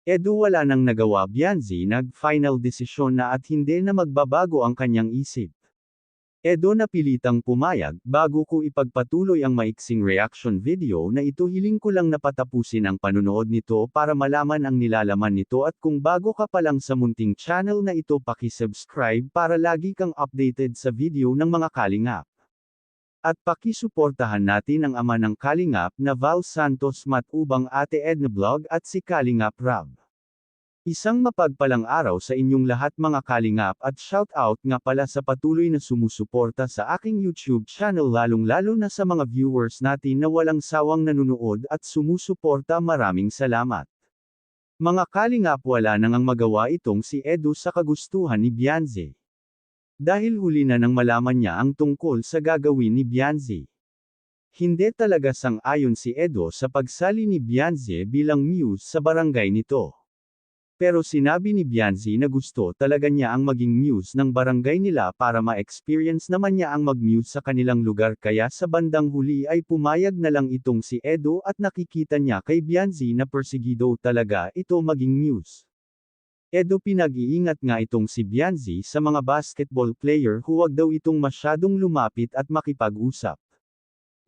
Edu wala nang nagawa Bianzi nag-final desisyon na at hindi na magbabago ang kanyang isip. Edo napilitang pumayag, bago ko ipagpatuloy ang maiksing reaction video na ito hiling ko lang napatapusin ang panunood nito para malaman ang nilalaman nito at kung bago ka pa lang sa munting channel na ito paki-subscribe para lagi kang updated sa video ng mga kalingap. At pakisuportahan natin ang ama ng kalingap na Val Santos Matubang Ate Edna Vlog at si Kalingap Rab. Isang mapagpalang araw sa inyong lahat mga kalingap at shoutout nga pala sa patuloy na sumusuporta sa aking YouTube channel lalong-lalo na sa mga viewers natin na walang sawang nanunood at sumusuporta maraming salamat. Mga kalingap wala nang ang magawa itong si Edu sa kagustuhan ni Bianzi. Dahil huli na nang malaman niya ang tungkol sa gagawin ni Bianzi. Hindi talaga sang-ayon si Edu sa pagsali ni Bianzi bilang muse sa barangay nito. Pero sinabi ni Bianzi na gusto talaga niya ang maging muse ng barangay nila para ma-experience naman niya ang mag-muse sa kanilang lugar kaya sa bandang huli ay pumayag na lang itong si Edo at nakikita niya kay Bianzi na persigido talaga ito maging muse. Edo pinag-iingat nga itong si Bianzi sa mga basketball player huwag daw itong masyadong lumapit at makipag-usap.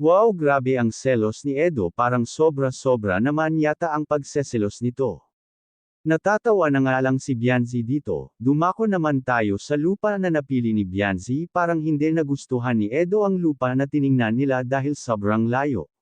Wow, grabe ang selos ni Edo, parang sobra-sobra naman yata ang pagseselos nito. Natatawa na nga lang si Bianzi dito, dumako naman tayo sa lupa na napili ni Bianzi parang hindi nagustuhan ni Edo ang lupa na tiningnan nila dahil sobrang layo.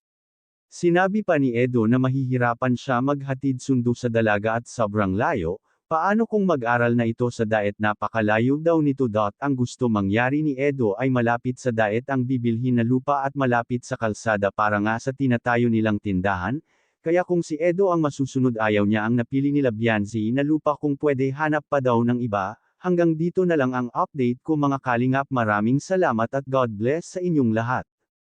Sinabi pa ni Edo na mahihirapan siya maghatid sundo sa dalaga at sobrang layo, paano kung mag-aral na ito sa daet napakalayo daw nito. Ang gusto mangyari ni Edo ay malapit sa daet ang bibilhin na lupa at malapit sa kalsada para nga sa tinatayo nilang tindahan. Kaya kung si Edo ang masusunod ayaw niya ang napili nila Bianzi na lupa kung pwede hanap pa daw ng iba, hanggang dito na lang ang update ko mga kalingap maraming salamat at God bless sa inyong lahat.